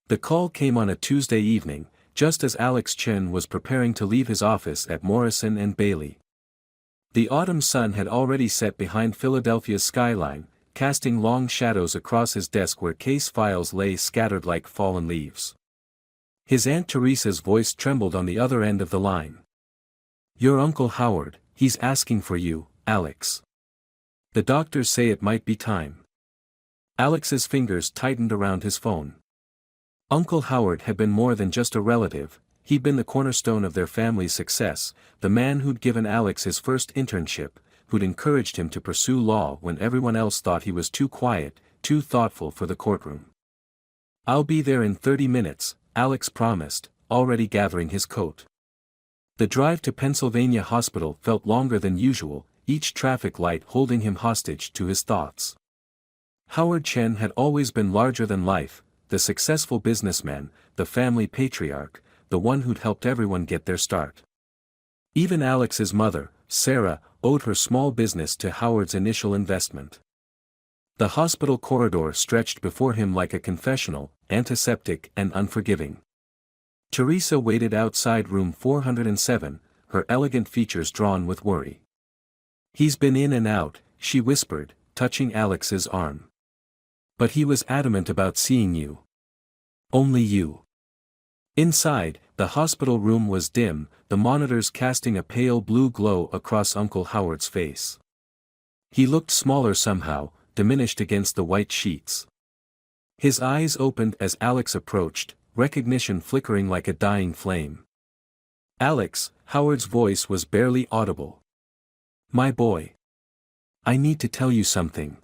The call came on a Tuesday evening, just as Alex Chen was preparing to leave his office at Morrison and Bailey. The autumn sun had already set behind Philadelphia's skyline, casting long shadows across his desk where case files lay scattered like fallen leaves. His Aunt Teresa's voice trembled on the other end of the line. "Your Uncle Howard, he's asking for you, Alex. The doctors say it might be time." Alex's fingers tightened around his phone. Uncle Howard had been more than just a relative, he'd been the cornerstone of their family's success, the man who'd given Alex his first internship, who'd encouraged him to pursue law when everyone else thought he was too quiet, too thoughtful for the courtroom. "I'll be there in 30 minutes, Alex promised, already gathering his coat. The drive to Pennsylvania Hospital felt longer than usual, each traffic light holding him hostage to his thoughts. Howard Chen had always been larger than life, the successful businessman, the family patriarch, the one who'd helped everyone get their start. Even Alex's mother, Sarah, owed her small business to Howard's initial investment. The hospital corridor stretched before him like a confessional, antiseptic and unforgiving. Teresa waited outside room 407, her elegant features drawn with worry. "He's been in and out," she whispered, touching Alex's arm. "But he was adamant about seeing you. Only you." Inside, the hospital room was dim, the monitors casting a pale blue glow across Uncle Howard's face. He looked smaller somehow, diminished against the white sheets. His eyes opened as Alex approached, recognition flickering like a dying flame. "Alex," Howard's voice was barely audible. "My boy. I need to tell you something.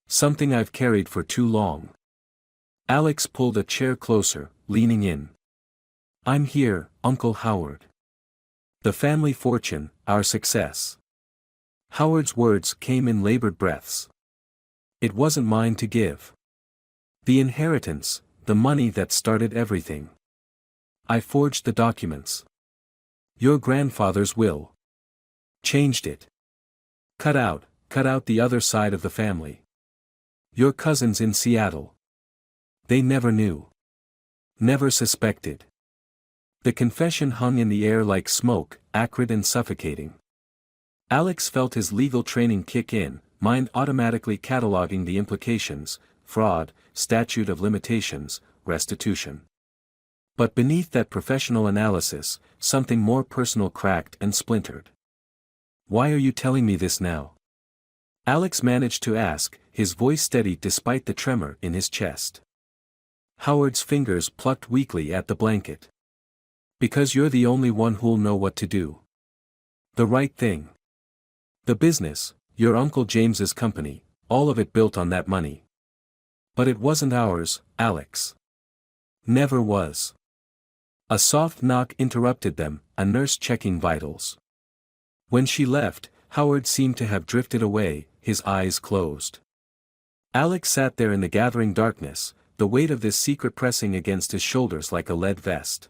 Something I've carried for too long." Alex pulled a chair closer, leaning in. "I'm here, Uncle Howard. The family fortune, our success." Howard's words came in labored breaths. "It wasn't mine to give. The inheritance, the money that started everything. I forged the documents. Your grandfather's will. Changed it. Cut out the other side of the family. Your cousins in Seattle. They never knew. Never suspected." The confession hung in the air like smoke, acrid and suffocating. Alex felt his legal training kick in, mind automatically cataloging the implications: fraud, statute of limitations, restitution. But beneath that professional analysis, something more personal cracked and splintered. "Why are you telling me this now?" Alex managed to ask, his voice steady despite the tremor in his chest. Howard's fingers plucked weakly at the blanket. "Because you're the only one who'll know what to do. The right thing. The business, your Uncle James's company, all of it built on that money. But it wasn't ours, Alex. Never was." A soft knock interrupted them, a nurse checking vitals. When she left, Howard seemed to have drifted away, his eyes closed. Alex sat there in the gathering darkness, the weight of this secret pressing against his shoulders like a lead vest.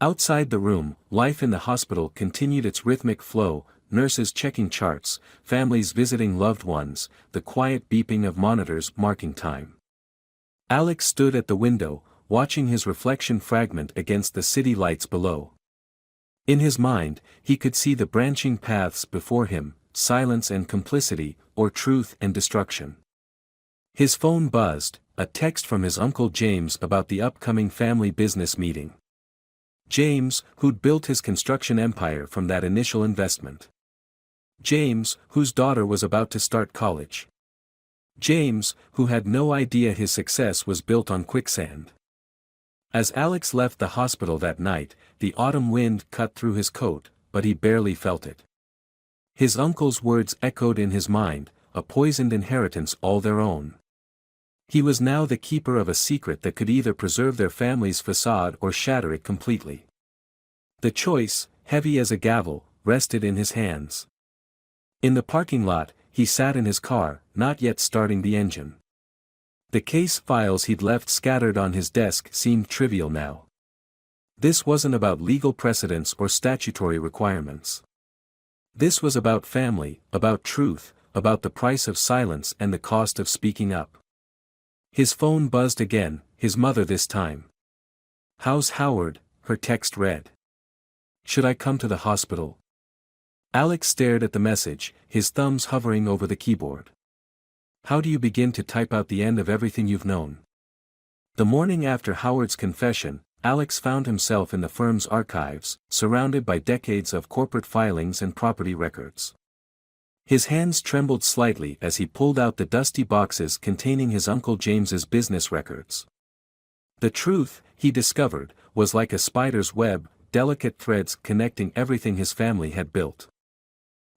Outside the room, life in the hospital continued its rhythmic flow, nurses checking charts, families visiting loved ones, the quiet beeping of monitors marking time. Alex stood at the window, watching his reflection fragment against the city lights below. In his mind, he could see the branching paths before him, silence and complicity, or truth and destruction. His phone buzzed, a text from his Uncle James about the upcoming family business meeting. James, who'd built his construction empire from that initial investment. James, whose daughter was about to start college. James, who had no idea his success was built on quicksand. As Alex left the hospital that night, the autumn wind cut through his coat, but he barely felt it. His uncle's words echoed in his mind, a poisoned inheritance all their own. He was now the keeper of a secret that could either preserve their family's facade or shatter it completely. The choice, heavy as a gavel, rested in his hands. In the parking lot, he sat in his car, not yet starting the engine. The case files he'd left scattered on his desk seemed trivial now. This wasn't about legal precedents or statutory requirements. This was about family, about truth, about the price of silence and the cost of speaking up. His phone buzzed again, his mother this time. "How's Howard?" her text read. "Should I come to the hospital?" Alex stared at the message, his thumbs hovering over the keyboard. How do you begin to type out the end of everything you've known? The morning after Howard's confession, Alex found himself in the firm's archives, surrounded by decades of corporate filings and property records. His hands trembled slightly as he pulled out the dusty boxes containing his Uncle James's business records. The truth, he discovered, was like a spider's web, delicate threads connecting everything his family had built.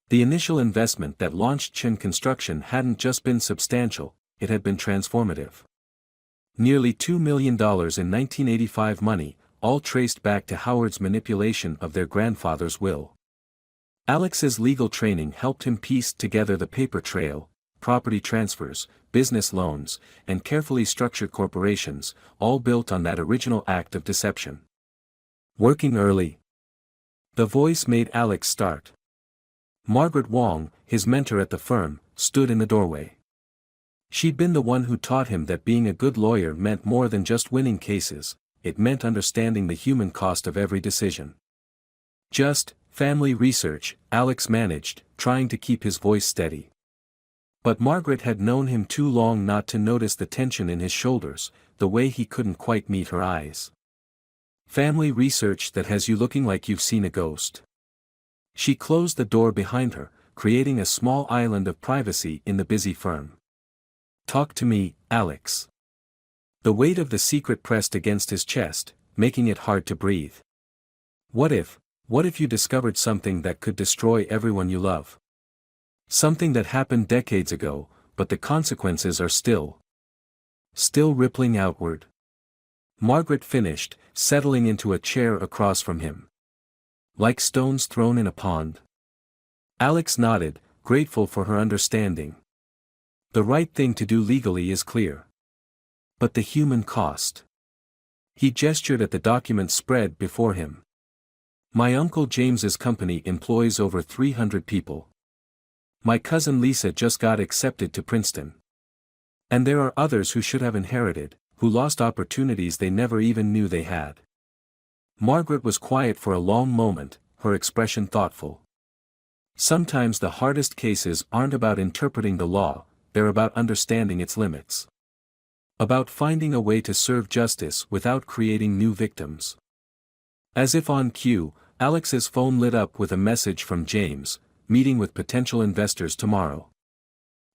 The initial investment that launched Chin Construction hadn't just been substantial, it had been transformative. Nearly $2 million in 1985 money, all traced back to Howard's manipulation of their grandfather's will. Alex's legal training helped him piece together the paper trail, property transfers, business loans, and carefully structured corporations, all built on that original act of deception. Working early. The voice made Alex start. Margaret Wong, his mentor at the firm, stood in the doorway. She'd been the one who taught him that being a good lawyer meant more than just winning cases, it meant understanding the human cost of every decision. "Just family research," Alex managed, trying to keep his voice steady. But Margaret had known him too long not to notice the tension in his shoulders, the way he couldn't quite meet her eyes. "Family research that has you looking like you've seen a ghost." She closed the door behind her, creating a small island of privacy in the busy firm. "Talk to me, Alex." The weight of the secret pressed against his chest, making it hard to breathe. What if you discovered something that could destroy everyone you love? Something that happened decades ago, but the consequences are still rippling outward. Margaret finished, settling into a chair across from him. "Like stones thrown in a pond?" Alex nodded, grateful for her understanding. "The right thing to do legally is clear. But the human cost." He gestured at the documents spread before him. "My Uncle James's company employs over 300 people. My cousin Lisa just got accepted to Princeton. And there are others who should have inherited, who lost opportunities they never even knew they had." Margaret was quiet for a long moment, her expression thoughtful. Sometimes the hardest cases aren't about interpreting the law, they're about understanding its limits. About finding a way to serve justice without creating new victims. As if on cue, Alex's phone lit up with a message from James, "Meeting with potential investors tomorrow.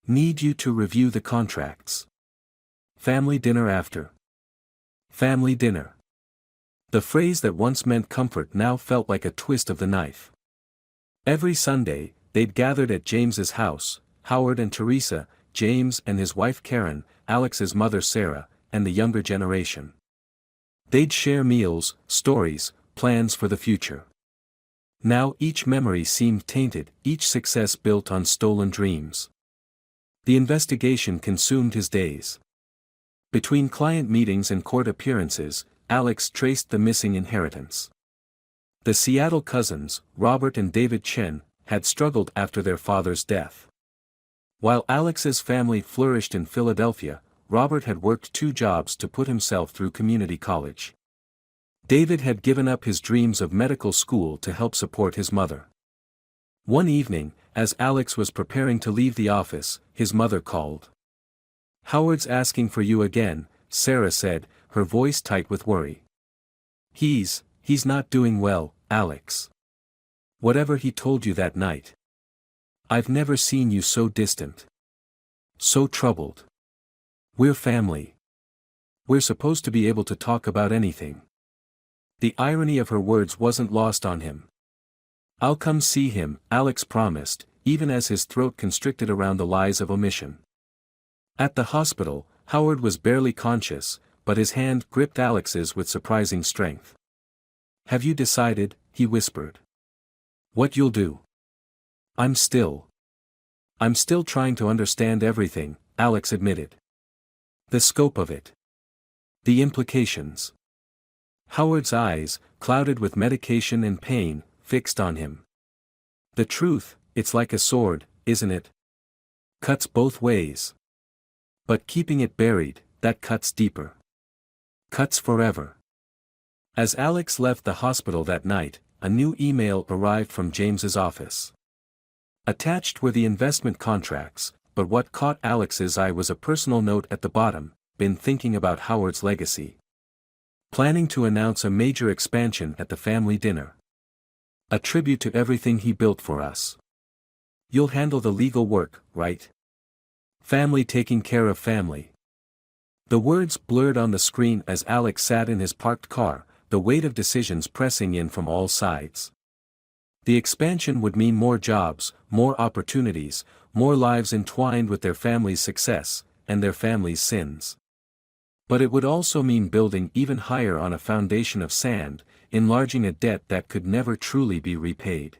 Need you to review the contracts. Family dinner after." Family dinner. The phrase that once meant comfort now felt like a twist of the knife. Every Sunday, they'd gathered at James's house, Howard and Teresa, James and his wife Karen, Alex's mother Sarah, and the younger generation. They'd share meals, stories, plans for the future. Now each memory seemed tainted, each success built on stolen dreams. The investigation consumed his days. Between client meetings and court appearances, Alex traced the missing inheritance. The Seattle cousins, Robert and David Chen, had struggled after their father's death. While Alex's family flourished in Philadelphia, Robert had worked 2 jobs to put himself through community college. David had given up his dreams of medical school to help support his mother. One evening, as Alex was preparing to leave the office, his mother called. "Howard's asking for you again," Sarah said, her voice tight with worry. He's not doing well, Alex. Whatever he told you that night. I've never seen you so distant. So troubled. We're family. We're supposed to be able to talk about anything." The irony of her words wasn't lost on him. "I'll come see him," Alex promised, even as his throat constricted around the lies of omission. At the hospital, Howard was barely conscious, but his hand gripped Alex's with surprising strength. "Have you decided?" he whispered. "What you'll do?" I'm still trying to understand everything," Alex admitted. "The scope of it. The implications." Howard's eyes, clouded with medication and pain, fixed on him. "The truth, it's like a sword, isn't it? Cuts both ways. But keeping it buried, that cuts deeper. Cuts forever. As Alex left the hospital that night, a new email arrived from James's office. Attached were the investment contracts, but what caught Alex's eye was a personal note at the bottom: "Been thinking about Howard's legacy. Planning to announce a major expansion at the family dinner. A tribute to everything he built for us. You'll handle the legal work, right? Family taking care of family." The words blurred on the screen as Alex sat in his parked car, the weight of decisions pressing in from all sides. The expansion would mean more jobs, more opportunities, more lives entwined with their family's success, and their family's sins. But it would also mean building even higher on a foundation of sand, enlarging a debt that could never truly be repaid.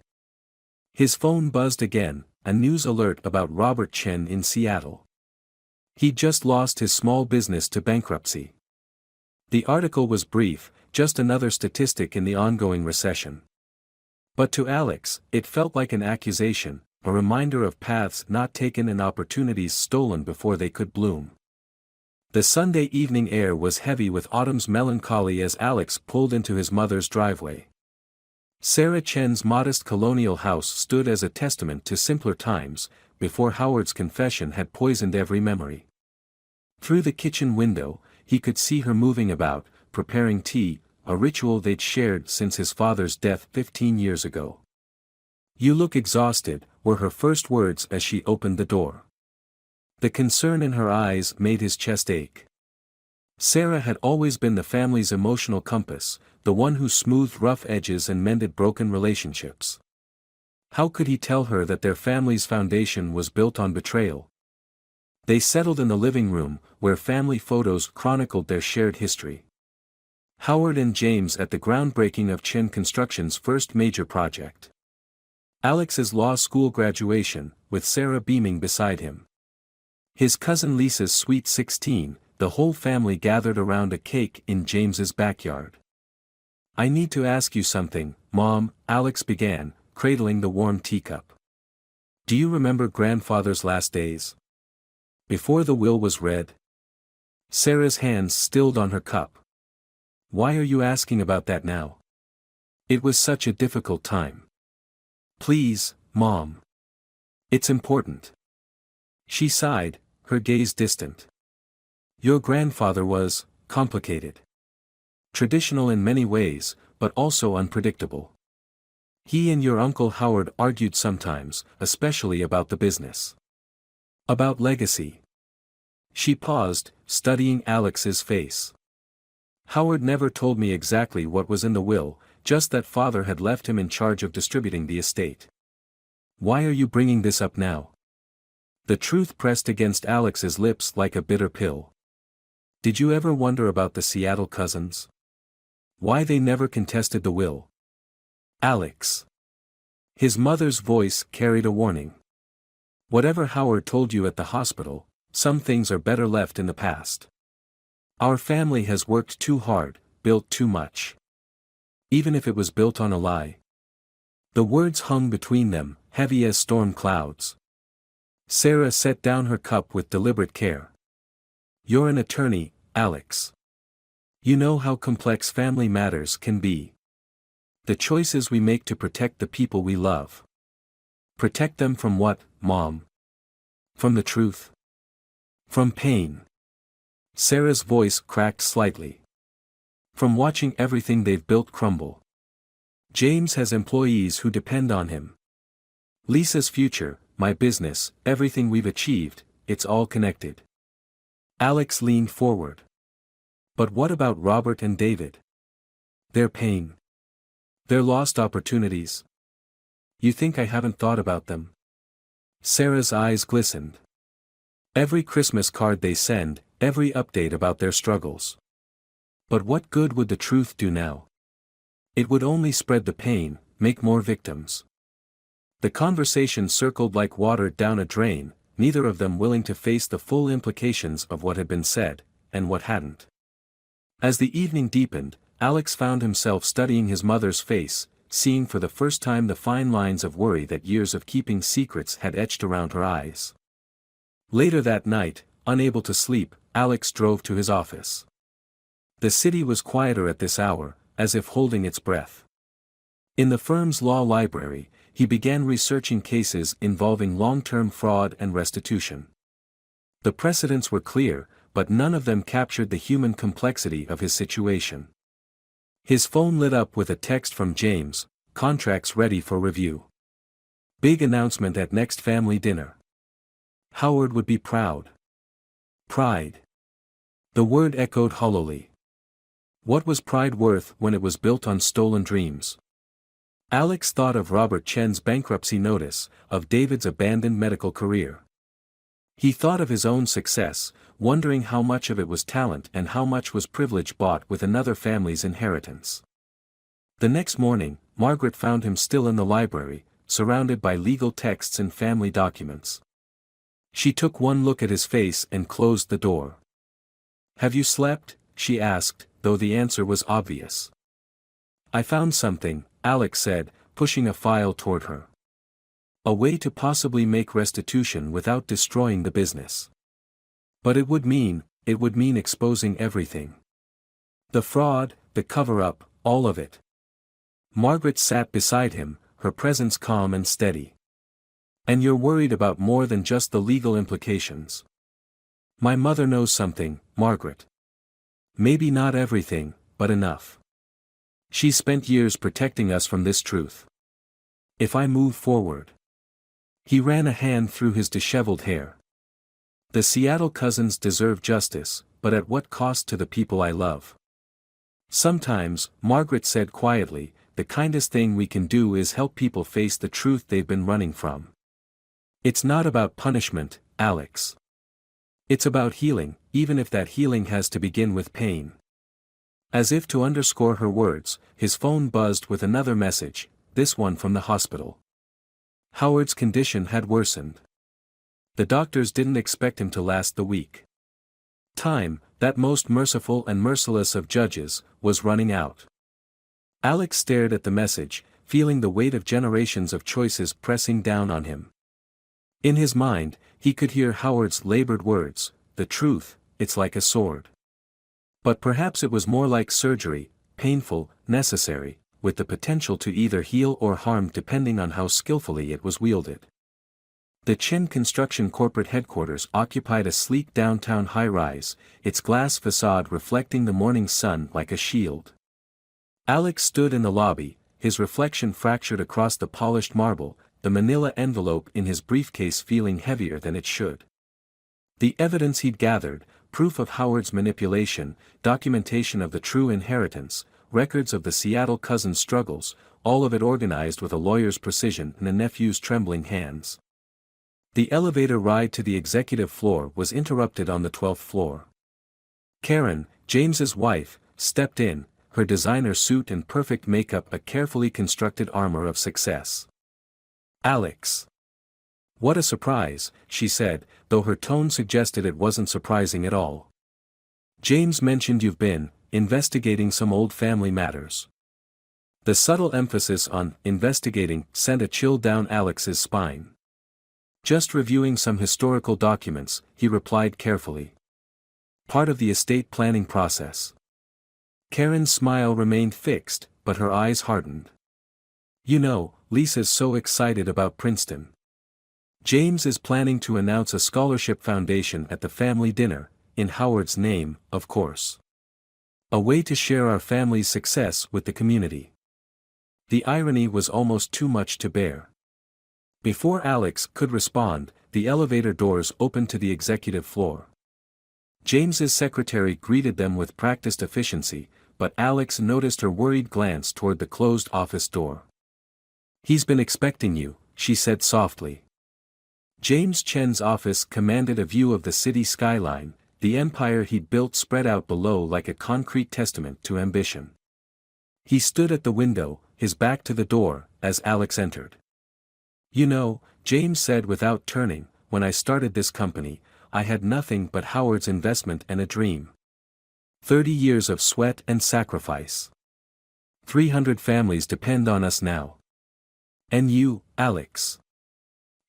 His phone buzzed again, a news alert about Robert Chen in Seattle. He'd just lost his small business to bankruptcy. The article was brief, just another statistic in the ongoing recession. But to Alex, it felt like an accusation, a reminder of paths not taken and opportunities stolen before they could bloom. The Sunday evening air was heavy with autumn's melancholy as Alex pulled into his mother's driveway. Sarah Chen's modest colonial house stood as a testament to simpler times, before Howard's confession had poisoned every memory. Through the kitchen window, he could see her moving about, preparing tea, a ritual they'd shared since his father's death 15 years ago. "You look exhausted," were her first words as she opened the door. The concern in her eyes made his chest ache. Sarah had always been the family's emotional compass, the one who smoothed rough edges and mended broken relationships. How could he tell her that their family's foundation was built on betrayal? They settled in the living room, where family photos chronicled their shared history. Howard and James at the groundbreaking of Chen Construction's first major project. Alex's law school graduation, with Sarah beaming beside him. His cousin Lisa's sweet 16, the whole family gathered around a cake in James's backyard. "I need to ask you something, Mom," Alex began, cradling the warm teacup. "Do you remember Grandfather's last days? Before the will was read?" Sarah's hands stilled on her cup. "Why are you asking about that now? It was such a difficult time." "Please, Mom. It's important." She sighed, her gaze distant. "Your grandfather was complicated. Traditional in many ways, but also unpredictable. He and your Uncle Howard argued sometimes, especially about the business. About legacy." She paused, studying Alex's face. "Howard never told me exactly what was in the will, just that Father had left him in charge of distributing the estate. Why are you bringing this up now?" The truth pressed against Alex's lips like a bitter pill. "Did you ever wonder about the Seattle cousins? Why they never contested the will?" "Alex." His mother's voice carried a warning. "Whatever Howard told you at the hospital, some things are better left in the past. Our family has worked too hard, built too much. Even if it was built on a lie." The words hung between them, heavy as storm clouds. Sarah set down her cup with deliberate care. "You're an attorney, Alex. You know how complex family matters can be. The choices we make to protect the people we love. Protect them from what, Mom? From the truth? From pain?" Sarah's voice cracked slightly. "From watching everything they've built crumble. James has employees who depend on him. Lisa's future, my business, everything we've achieved, it's all connected." Alex leaned forward. "But what about Robert and David? Their pain? Their lost opportunities? You think I haven't thought about them?" Sarah's eyes glistened. "Every Christmas card they send, every update about their struggles. But what good would the truth do now? It would only spread the pain, make more victims." The conversation circled like water down a drain, neither of them willing to face the full implications of what had been said, and what hadn't. As the evening deepened, Alex found himself studying his mother's face, seeing for the first time the fine lines of worry that years of keeping secrets had etched around her eyes. Later that night, unable to sleep, Alex drove to his office. The city was quieter at this hour, as if holding its breath. In the firm's law library, he began researching cases involving long-term fraud and restitution. The precedents were clear, but none of them captured the human complexity of his situation. His phone lit up with a text from James, "Contracts ready for review. Big announcement at next family dinner. Howard would be proud." Pride. The word echoed hollowly. What was pride worth when it was built on stolen dreams? Alex thought of Robert Chen's bankruptcy notice, of David's abandoned medical career. He thought of his own success, wondering how much of it was talent and how much was privilege bought with another family's inheritance. The next morning, Margaret found him still in the library, surrounded by legal texts and family documents. She took one look at his face and closed the door. "Have you slept?" she asked, though the answer was obvious. "I found something," Alex said, pushing a file toward her. "A way to possibly make restitution without destroying the business. But it would mean exposing everything. The fraud, the cover-up, all of it." Margaret sat beside him, her presence calm and steady. "And you're worried about more than just the legal implications." "My mother knows something, Margaret. Maybe not everything, but enough. She spent years protecting us from this truth. If I move forward..." He ran a hand through his disheveled hair. "The Seattle cousins deserve justice, but at what cost to the people I love?" "Sometimes," Margaret said quietly, "the kindest thing we can do is help people face the truth they've been running from. It's not about punishment, Alex. It's about healing, even if that healing has to begin with pain." As if to underscore her words, his phone buzzed with another message, this one from the hospital. Howard's condition had worsened. The doctors didn't expect him to last the week. Time, that most merciful and merciless of judges, was running out. Alex stared at the message, feeling the weight of generations of choices pressing down on him. In his mind, he could hear Howard's labored words, "The truth, it's like a sword." But perhaps it was more like surgery, painful, necessary, with the potential to either heal or harm depending on how skillfully it was wielded. The Chen Construction corporate headquarters occupied a sleek downtown high-rise, its glass facade reflecting the morning sun like a shield. Alex stood in the lobby, his reflection fractured across the polished marble, the manila envelope in his briefcase feeling heavier than it should. The evidence he'd gathered, proof of Howard's manipulation, documentation of the true inheritance, records of the Seattle cousins' struggles, all of it organized with a lawyer's precision in a nephew's trembling hands. The elevator ride to the executive floor was interrupted on the 12th floor. Karen, James's wife, stepped in, her designer suit and perfect makeup a carefully constructed armor of success. "Alex. What a surprise," she said, though her tone suggested it wasn't surprising at all. "James mentioned you've been investigating some old family matters." The subtle emphasis on investigating sent a chill down Alex's spine. "Just reviewing some historical documents," he replied carefully. "Part of the estate planning process." Karen's smile remained fixed, but her eyes hardened. "You know, Lisa's so excited about Princeton. James is planning to announce a scholarship foundation at the family dinner, in Howard's name, of course. A way to share our family's success with the community." The irony was almost too much to bear. Before Alex could respond, the elevator doors opened to the executive floor. James's secretary greeted them with practiced efficiency, but Alex noticed her worried glance toward the closed office door. "He's been expecting you," she said softly. James Chen's office commanded a view of the city skyline, the empire he'd built spread out below like a concrete testament to ambition. He stood at the window, his back to the door, as Alex entered. "You know," James said without turning, "when I started this company, I had nothing but Howard's investment and a dream. 30 years of sweat and sacrifice. 300 families depend on us now. And you, Alex."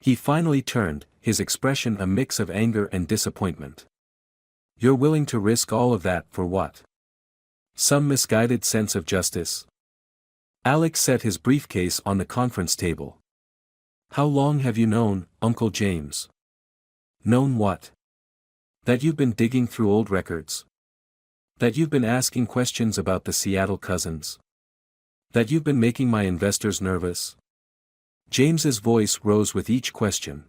He finally turned, his expression a mix of anger and disappointment. You're willing to risk all of that for what? Some misguided sense of justice? Alex set his briefcase on the conference table. How long have you known, Uncle James? Known what? That you've been digging through old records? That you've been asking questions about the Seattle cousins? That you've been making my investors nervous? James's voice rose with each question.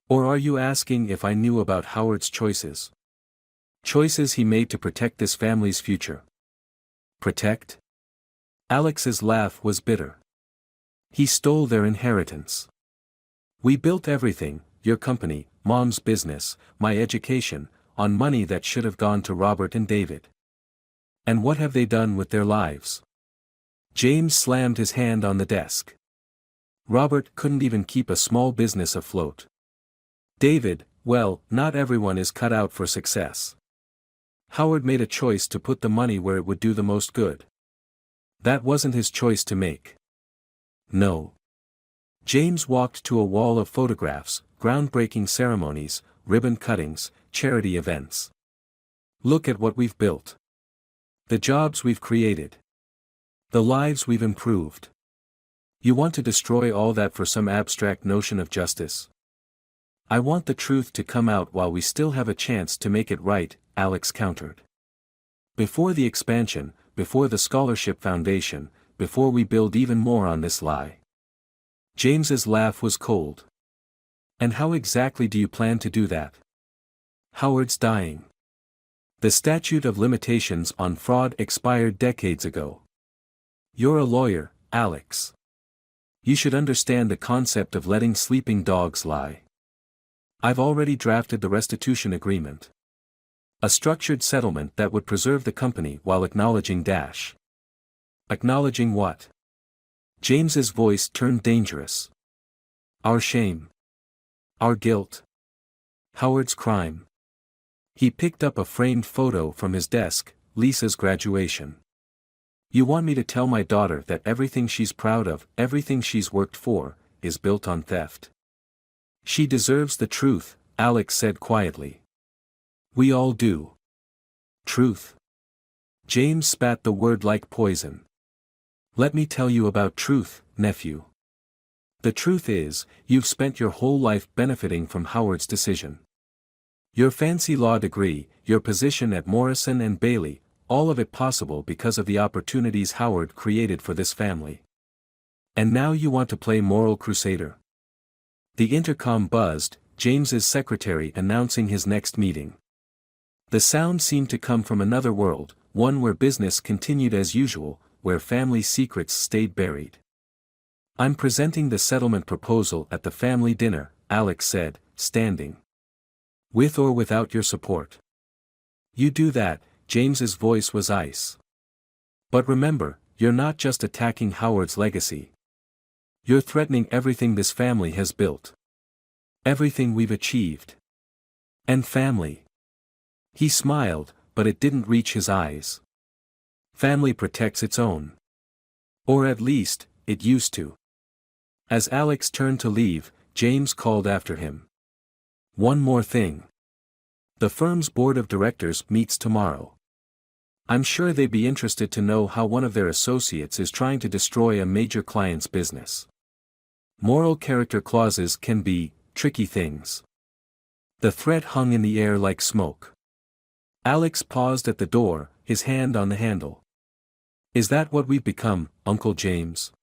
Or are you asking if I knew about Howard's choices? Choices he made to protect this family's future. Protect? Alex's laugh was bitter. He stole their inheritance. We built everything, your company, Mom's business, my education, on money that should have gone to Robert and David. And what have they done with their lives? James slammed his hand on the desk. Robert couldn't even keep a small business afloat. David, well, not everyone is cut out for success. Howard made a choice to put the money where it would do the most good. That wasn't his choice to make. No. James walked to a wall of photographs, groundbreaking ceremonies, ribbon cuttings, charity events. Look at what we've built. The jobs we've created. The lives we've improved. You want to destroy all that for some abstract notion of justice? I want the truth to come out while we still have a chance to make it right, Alex countered. Before the expansion, before the scholarship foundation, before we build even more on this lie. James's laugh was cold. And how exactly do you plan to do that? Howard's dying. The statute of limitations on fraud expired decades ago. You're a lawyer, Alex. You should understand the concept of letting sleeping dogs lie. I've already drafted the restitution agreement. A structured settlement that would preserve the company while acknowledging dash. Acknowledging what? James's voice turned dangerous. Our shame. Our guilt. Howard's crime. He picked up a framed photo from his desk, Lisa's graduation. You want me to tell my daughter that everything she's proud of, everything she's worked for, is built on theft? She deserves the truth, Alex said quietly. We all do. Truth. James spat the word like poison. Let me tell you about truth, nephew. The truth is, you've spent your whole life benefiting from Howard's decision. Your fancy law degree, your position at Morrison and Bailey, all of it possible because of the opportunities Howard created for this family. And now you want to play moral crusader? The intercom buzzed, James's secretary announcing his next meeting. The sound seemed to come from another world, one where business continued as usual, where family secrets stayed buried. I'm presenting the settlement proposal at the family dinner, Alex said, standing. With or without your support. You do that, James's voice was ice. But remember, you're not just attacking Howard's legacy. You're threatening everything this family has built. Everything we've achieved. And family. He smiled, but it didn't reach his eyes. Family protects its own. Or at least, it used to. As Alex turned to leave, James called after him. One more thing. The firm's board of directors meets tomorrow. I'm sure they'd be interested to know how one of their associates is trying to destroy a major client's business. Moral character clauses can be tricky things. The threat hung in the air like smoke. Alex paused at the door, his hand on the handle. Is that what we've become, Uncle James?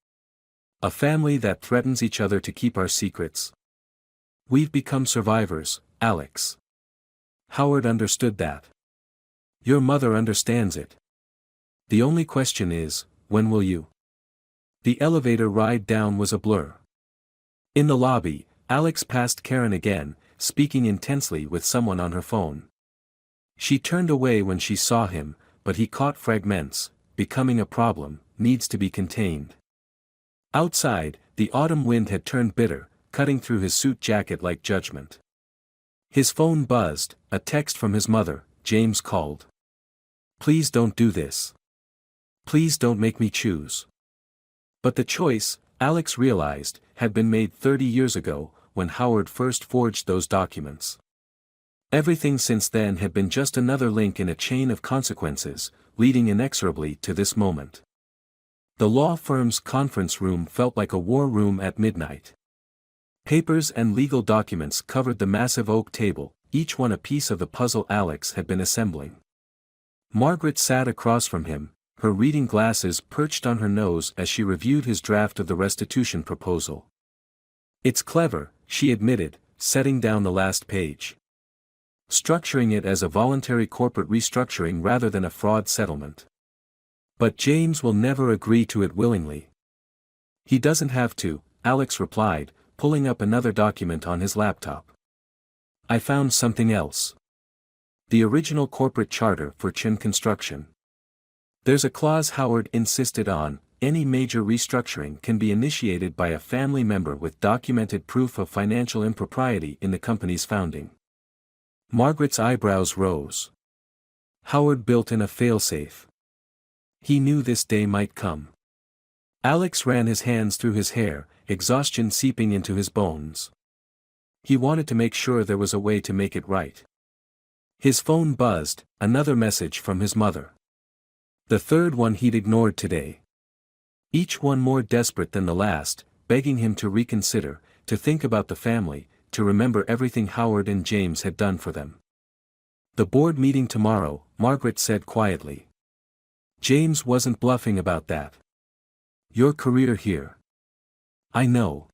A family that threatens each other to keep our secrets? We've become survivors, Alex. Howard understood that. Your mother understands it. The only question is, when will you? The elevator ride down was a blur. In the lobby, Alex passed Karen again, speaking intensely with someone on her phone. She turned away when she saw him, but he caught fragments. Becoming a problem, needs to be contained. Outside, the autumn wind had turned bitter, cutting through his suit jacket like judgment. His phone buzzed, a text from his mother. James called. Please don't do this. Please don't make me choose. But the choice, Alex realized, had been made 30 years ago, when Howard first forged those documents. Everything since then had been just another link in a chain of consequences, leading inexorably to this moment. The law firm's conference room felt like a war room at midnight. Papers and legal documents covered the massive oak table, each one a piece of the puzzle Alex had been assembling. Margaret sat across from him, her reading glasses perched on her nose as she reviewed his draft of the restitution proposal. "It's clever," she admitted, setting down the last page. "Structuring it as a voluntary corporate restructuring rather than a fraud settlement. But James will never agree to it willingly." "He doesn't have to," Alex replied, pulling up another document on his laptop. "I found something else. The original corporate charter for Chin Construction. There's a clause Howard insisted on: any major restructuring can be initiated by a family member with documented proof of financial impropriety in the company's founding." Margaret's eyebrows rose. Howard built in a failsafe. He knew this day might come. Alex ran his hands through his hair, exhaustion seeping into his bones. He wanted to make sure there was a way to make it right. His phone buzzed, another message from his mother. The third one he'd ignored today. Each one more desperate than the last, begging him to reconsider, to think about the family, to remember everything Howard and James had done for them. "The board meeting tomorrow," Margaret said quietly. "James wasn't bluffing about that. Your career here." "I know."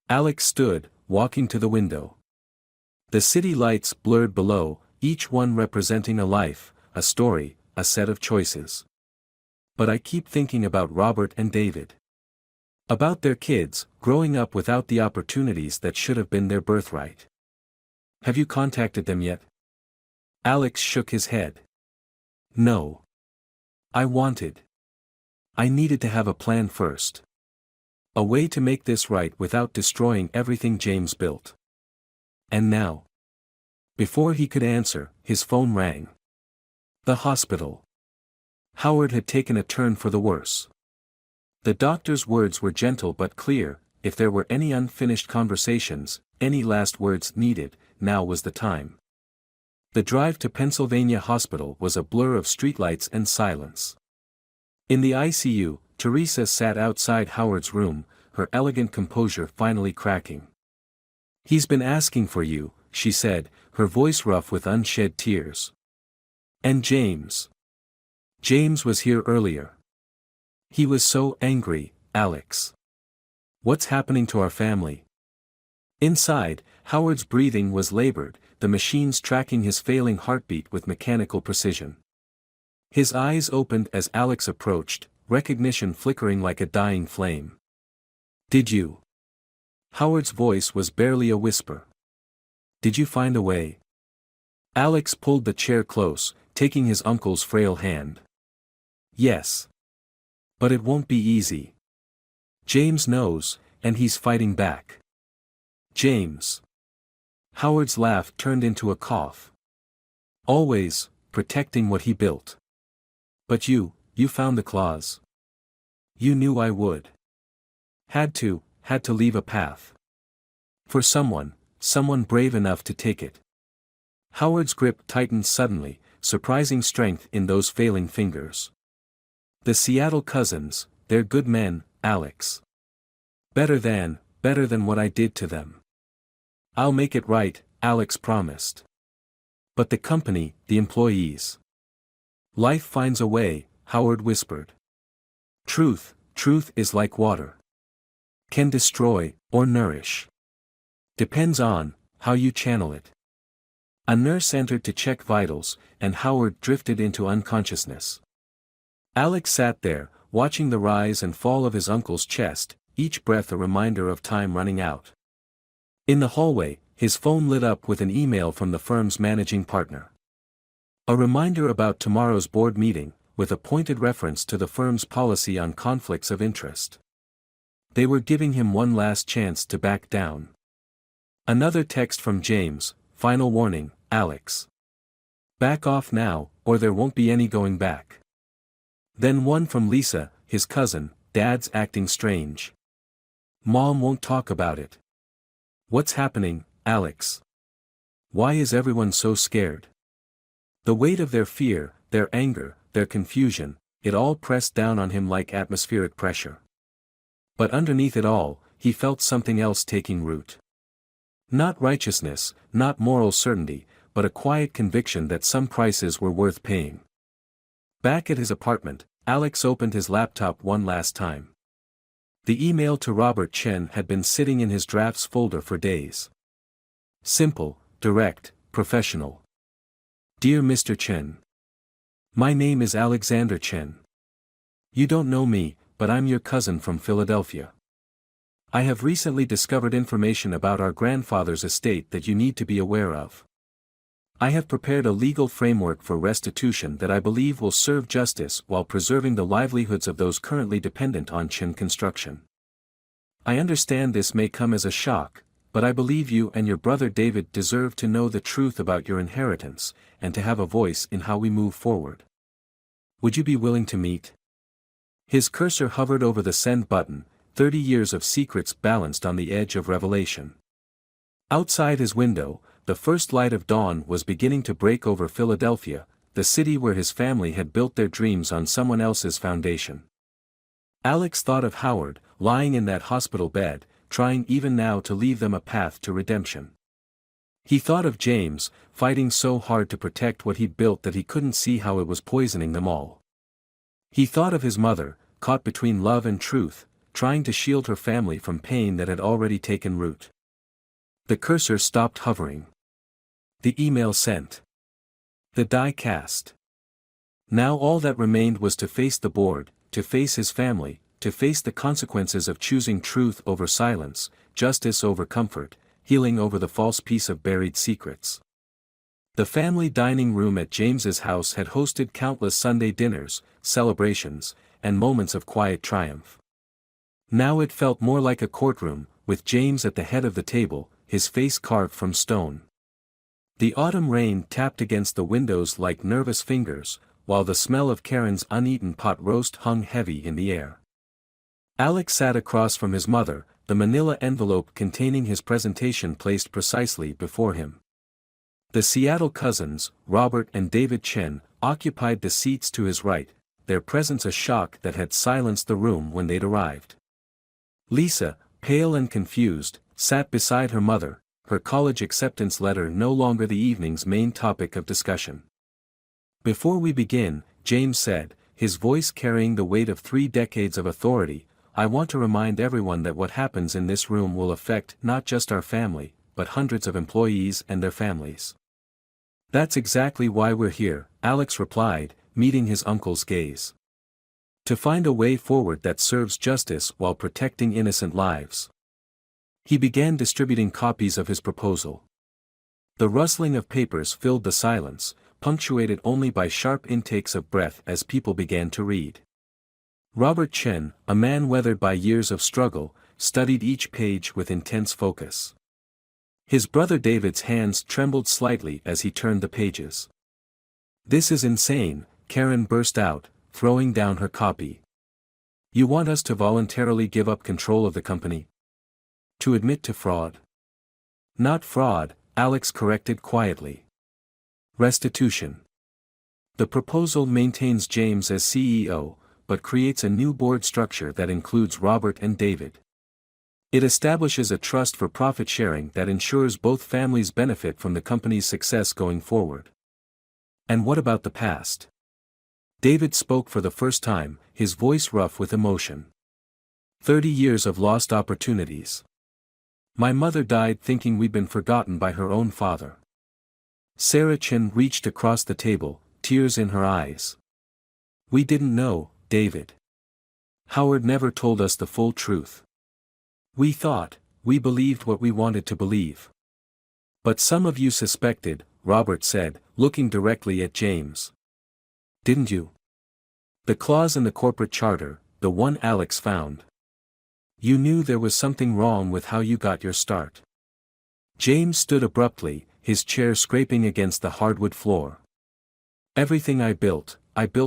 Alex stood, walking to the window. The city lights blurred below, each one representing a life, a story, a set of choices. "But I keep thinking about Robert and David. About their kids, growing up without the opportunities that should have been their birthright. Have you contacted them yet?" Alex shook his head. "No. I needed to have a plan first. A way to make this right without destroying everything James built. And now." Before he could answer, his phone rang. The hospital. Howard had taken a turn for the worse. The doctor's words were gentle but clear: if there were any unfinished conversations, any last words needed, now was the time. The drive to Pennsylvania Hospital was a blur of streetlights and silence. In the ICU, Teresa sat outside Howard's room, her elegant composure finally cracking. "He's been asking for you," she said, her voice rough with unshed tears. "And James. James was here earlier. He was so angry, Alex. What's happening to our family?" Inside, Howard's breathing was labored, the machines tracking his failing heartbeat with mechanical precision. His eyes opened as Alex approached, recognition flickering like a dying flame. "Did you?" Howard's voice was barely a whisper. "Did you find a way?" Alex pulled the chair close, taking his uncle's frail hand. "Yes. But it won't be easy. James knows, and he's fighting back." "James." Howard's laugh turned into a cough. "Always, protecting what he built. But you found the clause. You knew I would. Had to leave a path. For someone brave enough to take it." Howard's grip tightened suddenly, surprising strength in those failing fingers. "The Seattle cousins, they're good men, Alex. Better than what I did to them. I'll make it right," Alex promised. "But the company, the employees. Life finds a way," Howard whispered. Truth is like water. Can destroy, or nourish. Depends on how you channel it." A nurse entered to check vitals, and Howard drifted into unconsciousness. Alex sat there, watching the rise and fall of his uncle's chest, each breath a reminder of time running out. In the hallway, his phone lit up with an email from the firm's managing partner. A reminder about tomorrow's board meeting, with a pointed reference to the firm's policy on conflicts of interest. They were giving him one last chance to back down. Another text from James: "Final warning, Alex. Back off now, or there won't be any going back." Then one from Lisa, his cousin: "Dad's acting strange. Mom won't talk about it. What's happening, Alex?" Why is everyone so scared? The weight of their fear, their anger, their confusion, it all pressed down on him like atmospheric pressure. But underneath it all, he felt something else taking root. Not righteousness, not moral certainty, but a quiet conviction that some prices were worth paying. Back at his apartment, Alex opened his laptop one last time. The email to Robert Chen had been sitting in his drafts folder for days. Simple, direct, professional. Dear Mr. Chen. My name is Alexander Chen. You don't know me, but I'm your cousin from Philadelphia. I have recently discovered information about our grandfather's estate that you need to be aware of. I have prepared a legal framework for restitution that I believe will serve justice while preserving the livelihoods of those currently dependent on Chen Construction. I understand this may come as a shock, but I believe you and your brother David deserve to know the truth about your inheritance, and to have a voice in how we move forward. Would you be willing to meet? His cursor hovered over the send button, 30 years of secrets balanced on the edge of revelation. Outside his window, the first light of dawn was beginning to break over Philadelphia, the city where his family had built their dreams on someone else's foundation. Alex thought of Howard, lying in that hospital bed, trying even now to leave them a path to redemption. He thought of James, fighting so hard to protect what he'd built that he couldn't see how it was poisoning them all. He thought of his mother, caught between love and truth, trying to shield her family from pain that had already taken root. The cursor stopped hovering. The email sent. The die cast. Now all that remained was to face the board, to face his family, to face the consequences of choosing truth over silence, justice over comfort, healing over the false peace of buried secrets. The family dining room at James's house had hosted countless Sunday dinners, celebrations, and moments of quiet triumph. Now it felt more like a courtroom, with James at the head of the table, his face carved from stone. The autumn rain tapped against the windows like nervous fingers, while the smell of Karen's uneaten pot roast hung heavy in the air. Alex sat across from his mother, the manila envelope containing his presentation placed precisely before him. The Seattle cousins, Robert and David Chen, occupied the seats to his right, their presence a shock that had silenced the room when they'd arrived. Lisa, pale and confused, sat beside her mother, her college acceptance letter no longer the evening's main topic of discussion. Before we begin, James said, his voice carrying the weight of 3 decades of authority, I want to remind everyone that what happens in this room will affect not just our family, but hundreds of employees and their families. That's exactly why we're here, Alex replied, meeting his uncle's gaze. To find a way forward that serves justice while protecting innocent lives. He began distributing copies of his proposal. The rustling of papers filled the silence, punctuated only by sharp intakes of breath as people began to read. Robert Chen, a man weathered by years of struggle, studied each page with intense focus. His brother David's hands trembled slightly as he turned the pages. This is insane, Karen burst out, throwing down her copy. You want us to voluntarily give up control of the company? To admit to fraud? Not fraud, Alex corrected quietly. Restitution. The proposal maintains James as CEO, but creates a new board structure that includes Robert and David. It establishes a trust for profit sharing that ensures both families benefit from the company's success going forward. And what about the past? David spoke for the first time, his voice rough with emotion. 30 years of lost opportunities. My mother died thinking we'd been forgotten by her own father. Sarah Chen reached across the table, tears in her eyes. We didn't know, David. Howard never told us the full truth. We thought, we believed what we wanted to believe. But some of you suspected, Robert said, looking directly at James. Didn't you? The clause in the corporate charter, the one Alex found. You knew there was something wrong with how you got your start. James stood abruptly, his chair scraping against the hardwood floor. Everything I built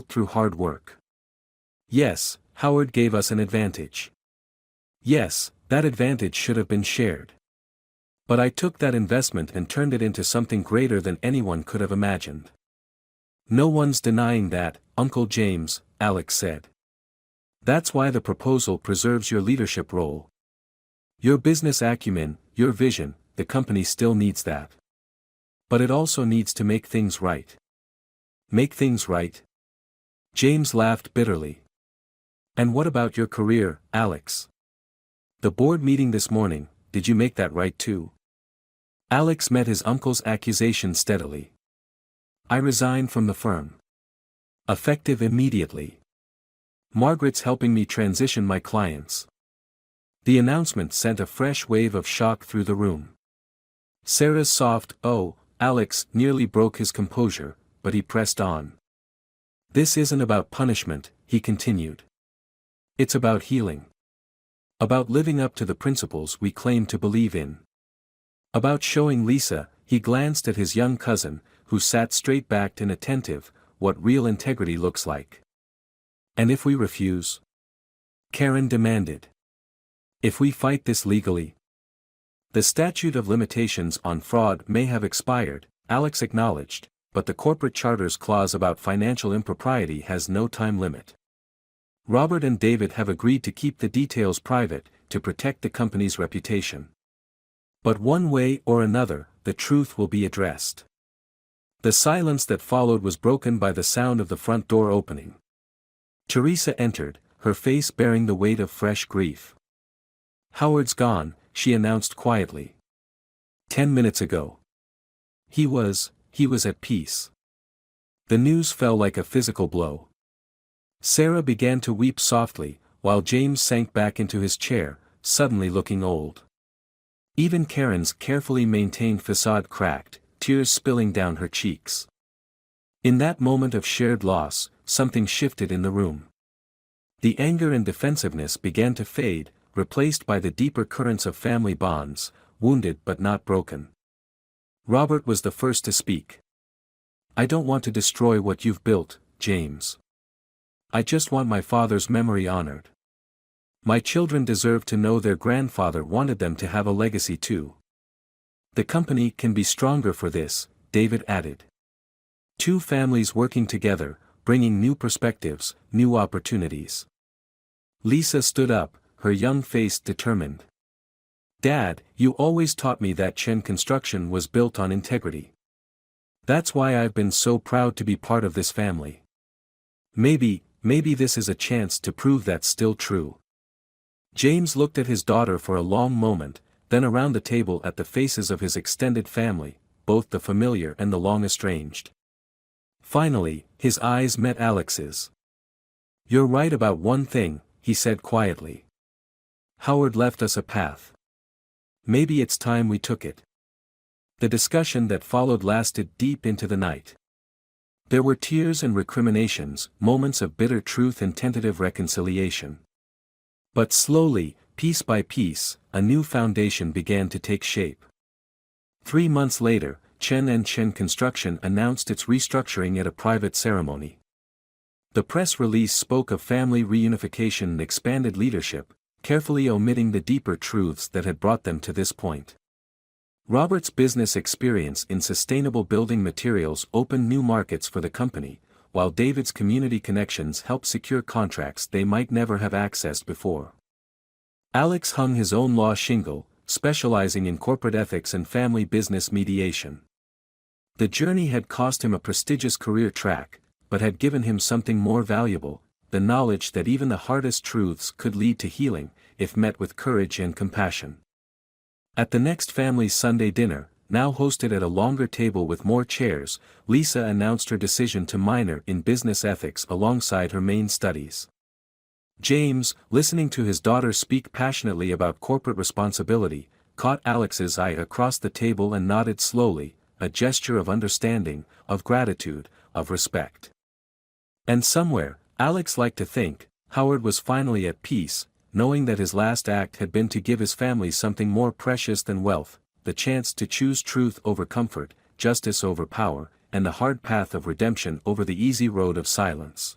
through hard work. Yes, Howard gave us an advantage. Yes, that advantage should have been shared. But I took that investment and turned it into something greater than anyone could have imagined. No one's denying that, Uncle James, Alex said. That's why the proposal preserves your leadership role. Your business acumen, your vision, the company still needs that. But it also needs to make things right. Make things right? James laughed bitterly. And what about your career, Alex? The board meeting this morning, did you make that right too? Alex met his uncle's accusation steadily. I resigned from the firm. Effective immediately. Margaret's helping me transition my clients. The announcement sent a fresh wave of shock through the room. Sarah's soft, "Oh, Alex," nearly broke his composure, but he pressed on. This isn't about punishment, he continued. It's about healing. About living up to the principles we claim to believe in. About showing Lisa, he glanced at his young cousin, who sat straight-backed and attentive, what real integrity looks like. And if we refuse? Karen demanded. If we fight this legally? The statute of limitations on fraud may have expired, Alex acknowledged, but the corporate charter's clause about financial impropriety has no time limit. Robert and David have agreed to keep the details private, to protect the company's reputation. But one way or another, the truth will be addressed. The silence that followed was broken by the sound of the front door opening. Teresa entered, her face bearing the weight of fresh grief. Howard's gone, she announced quietly. 10 minutes ago. He was at peace. The news fell like a physical blow. Sarah began to weep softly, while James sank back into his chair, suddenly looking old. Even Karen's carefully maintained facade cracked, tears spilling down her cheeks. In that moment of shared loss, something shifted in the room. The anger and defensiveness began to fade, replaced by the deeper currents of family bonds, wounded but not broken. Robert was the first to speak. I don't want to destroy what you've built, James. I just want my father's memory honored. My children deserve to know their grandfather wanted them to have a legacy too. The company can be stronger for this, David added. Two families working together, bringing new perspectives, new opportunities. Lisa stood up, her young face determined. Dad, you always taught me that Chen Construction was built on integrity. That's why I've been so proud to be part of this family. Maybe this is a chance to prove that's still true. James looked at his daughter for a long moment, then around the table at the faces of his extended family, both the familiar and the long estranged. Finally, his eyes met Alex's. You're right about one thing, he said quietly. Howard left us a path. Maybe it's time we took it. The discussion that followed lasted deep into the night. There were tears and recriminations, moments of bitter truth and tentative reconciliation. But slowly, piece by piece, a new foundation began to take shape. 3 months later, Chen Construction announced its restructuring at a private ceremony. The press release spoke of family reunification and expanded leadership, carefully omitting the deeper truths that had brought them to this point. Robert's business experience in sustainable building materials opened new markets for the company, while David's community connections helped secure contracts they might never have accessed before. Alex hung his own law shingle, specializing in corporate ethics and family business mediation. The journey had cost him a prestigious career track, but had given him something more valuable, the knowledge that even the hardest truths could lead to healing, if met with courage and compassion. At the next family's Sunday dinner, now hosted at a longer table with more chairs, Lisa announced her decision to minor in business ethics alongside her main studies. James, listening to his daughter speak passionately about corporate responsibility, caught Alex's eye across the table and nodded slowly, a gesture of understanding, of gratitude, of respect. And somewhere, Alex liked to think, Howard was finally at peace, knowing that his last act had been to give his family something more precious than wealth, the chance to choose truth over comfort, justice over power, and the hard path of redemption over the easy road of silence.